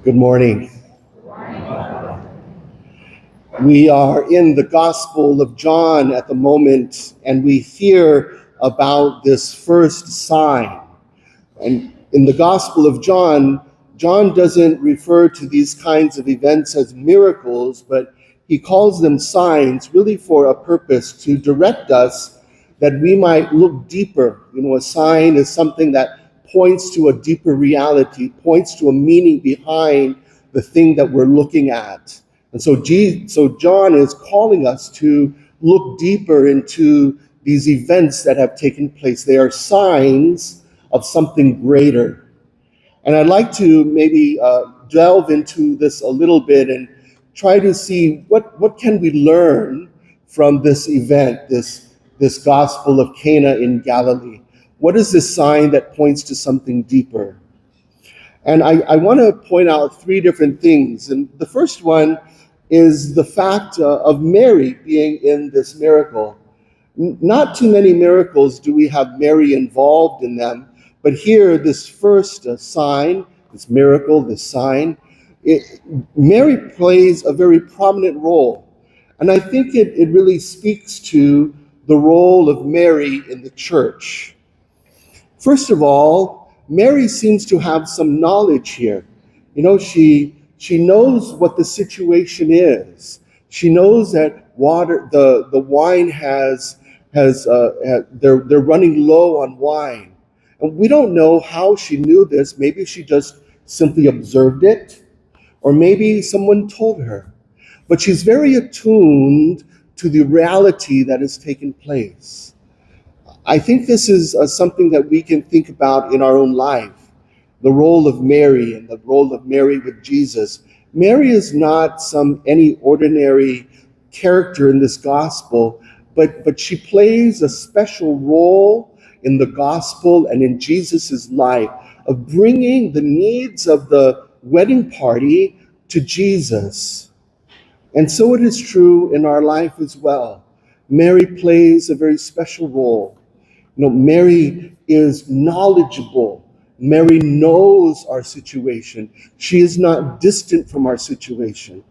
Good morning. We are in the Gospel of John at the moment, and we hear about this first sign. And in the Gospel of John, John doesn't refer to these kinds of events as miracles, but he calls them signs really for a purpose to direct us that we might look deeper. A sign is something that points to a deeper reality, points to a meaning behind the thing that we're looking at. And so John is calling us to look deeper into these events that have taken place. They are signs of something greater. And I'd like to maybe delve into this a little bit and try to see what can we learn from this event, this Gospel of Cana in Galilee. What is this sign that points to something deeper? And I want to point out three different things. And the first one is the fact of Mary being in this miracle. Not too many miracles do we have Mary involved in them, but here, this first sign, this miracle, this sign, Mary plays a very prominent role. And I think it really speaks to the role of Mary in the church. First of all, Mary seems to have some knowledge here. She knows what the situation is. She knows that the wine they're running low on wine. And we don't know how she knew this. Maybe she just simply observed it, or maybe someone told her. But she's very attuned to the reality that has taken place. I think this is something that we can think about in our own life. The role of Mary and the role of Mary with Jesus. Mary is not any ordinary character in this gospel, but she plays a special role in the gospel and in Jesus's life of bringing the needs of the wedding party to Jesus. And so it is true in our life as well. Mary plays a very special role. Mary is knowledgeable. Mary knows our situation. She is not distant from our situation.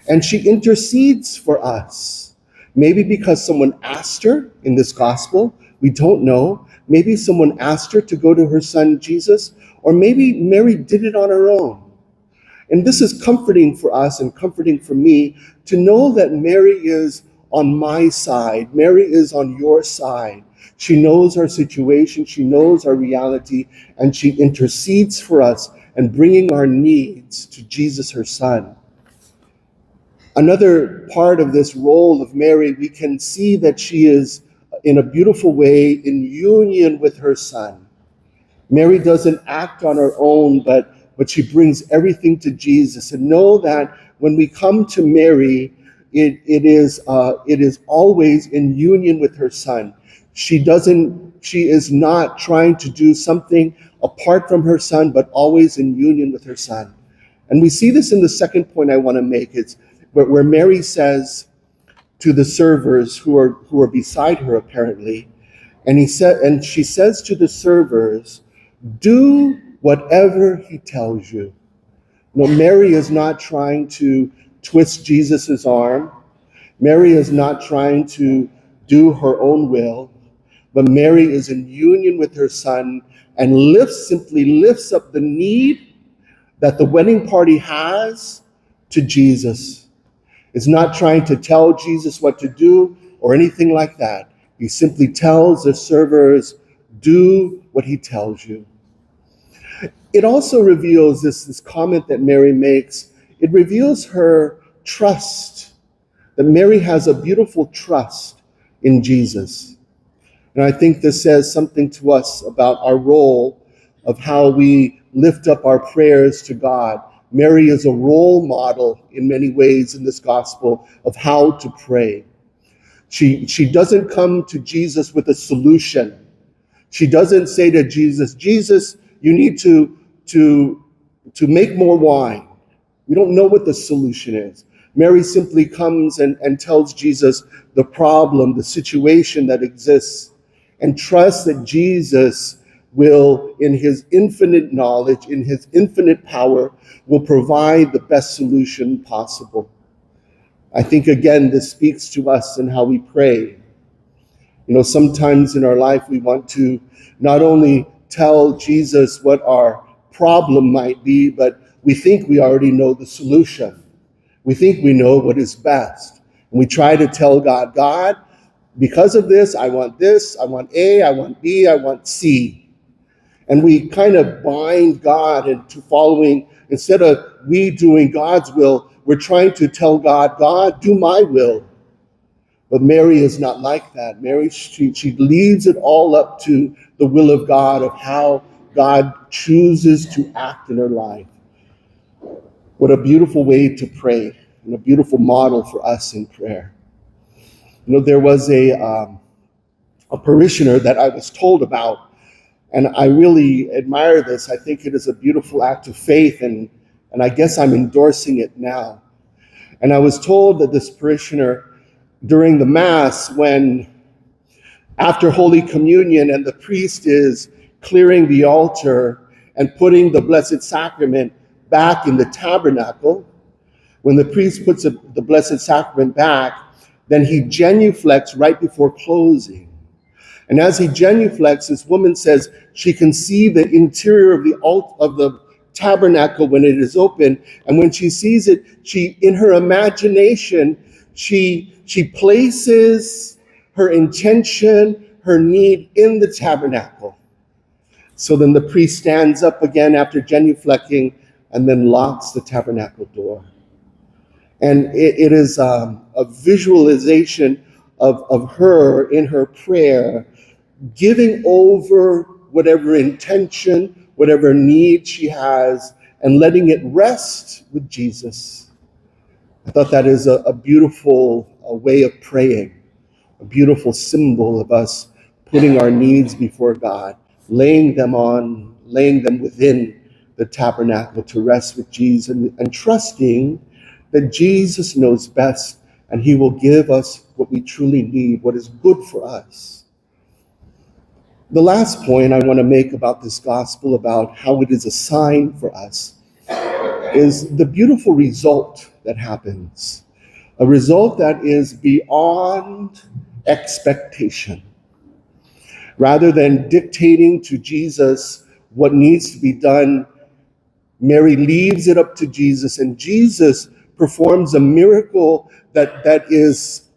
And she intercedes for us. Maybe because someone asked her in this gospel, we don't know. Maybe someone asked her to go to her son Jesus, or maybe Mary did it on her own. And this is comforting for us and comforting for me to know that Mary is on my side. Mary is on your side. She knows our situation, she knows our reality, and she intercedes for us and bringing our needs to Jesus, her son. Another part of this role of Mary, we can see that she is, in a beautiful way, in union with her son. Mary doesn't act on her own, but she brings everything to Jesus. And know that when we come to Mary, it is always in union with her son. She is not trying to do something apart from her son, but always in union with her son. And we see this in the second point I want to make. It's where Mary says to the servers who are beside her apparently, and she says to the servers, "Do whatever he tells you." Mary is not trying to twist Jesus's arm. Mary is not trying to do her own will. But Mary is in union with her son and simply lifts up the need that the wedding party has to Jesus. It's not trying to tell Jesus what to do or anything like that. He simply tells the servers, "Do what he tells you." It also reveals this comment that Mary makes. It reveals her trust, that Mary has a beautiful trust in Jesus. And I think this says something to us about our role of how we lift up our prayers to God. Mary is a role model in many ways in this gospel of how to pray. She doesn't come to Jesus with a solution. She doesn't say to Jesus, "Jesus, you need to make more wine." We don't know what the solution is. Mary simply comes and tells Jesus the problem, the situation that exists, and trusts that Jesus will, in his infinite knowledge, in his infinite power, will provide the best solution possible. I think, again, this speaks to us in how we pray. Sometimes in our life we want to not only tell Jesus what our problem might be, but we think we already know the solution. We think we know what is best. And we try to tell God, God, because of this, I want A, I want B, I want C. And we kind of bind God into following, instead of we doing God's will, we're trying to tell God, God, do my will. But Mary is not like that. Mary, she leaves it all up to the will of God, of how God chooses to act in her life. What a beautiful way to pray, and a beautiful model for us in prayer. There was a parishioner that I was told about, and I really admire this. I think it is a beautiful act of faith, and I guess I'm endorsing it now. And I was told that this parishioner, during the Mass, when after Holy Communion and the priest is clearing the altar and putting the Blessed Sacrament back in the tabernacle, when the priest puts the Blessed Sacrament back, then he genuflects right before closing. And as he genuflects, this woman says she can see the interior of the tabernacle when it is open. And when she sees it, in her imagination, she places her intention, her need in the tabernacle. So then the priest stands up again after genuflecting and then locks the tabernacle door. And it is a visualization of her in her prayer, giving over whatever intention, whatever need she has, and letting it rest with Jesus. I thought that is a beautiful way of praying, a beautiful symbol of us putting our needs before God, laying them within the tabernacle to rest with Jesus, and trusting that Jesus knows best, and he will give us what we truly need, what is good for us. The last point I want to make about this gospel, about how it is a sign for us, is the beautiful result that happens. A result that is beyond expectation. Rather than dictating to Jesus what needs to be done, Mary leaves it up to Jesus, and Jesus performs a miracle that is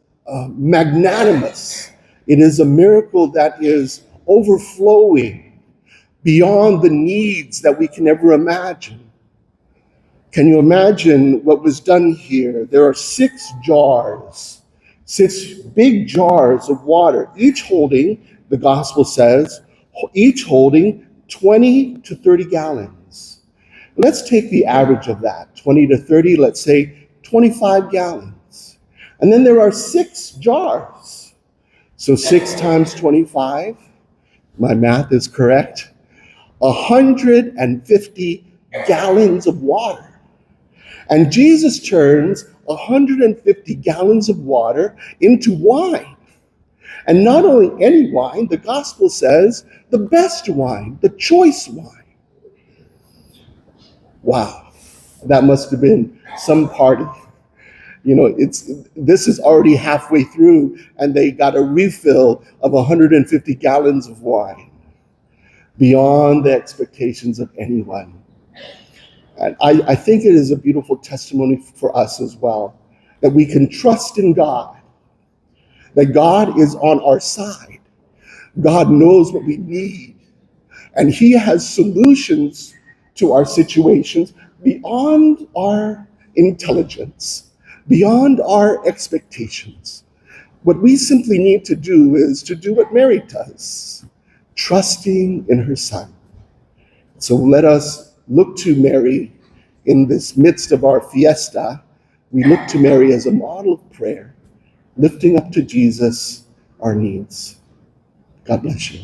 magnanimous. It is a miracle that is overflowing beyond the needs that we can ever imagine. Can you imagine what was done here? There are 6 big jars of water, each holding, the gospel says, each holding 20 to 30 gallons. Let's take the average of that, 20 to 30, let's say 25 gallons. And then there are 6 jars. So 6 times 25, my math is correct, 150 gallons of water. And Jesus turns 150 gallons of water into wine. And not only any wine, the gospel says the best wine, the choice wine. Wow, that must have been some party. This is already halfway through, and they got a refill of 150 gallons of wine, beyond the expectations of anyone. And I think it is a beautiful testimony for us as well, that we can trust in God, that God is on our side. God knows what we need, and he has solutions to our situations beyond our intelligence, beyond our expectations. What we simply need to do is to do what Mary does, trusting in her Son. So let us look to Mary in this midst of our fiesta. We look to Mary as a model of prayer, lifting up to Jesus our needs. God bless you.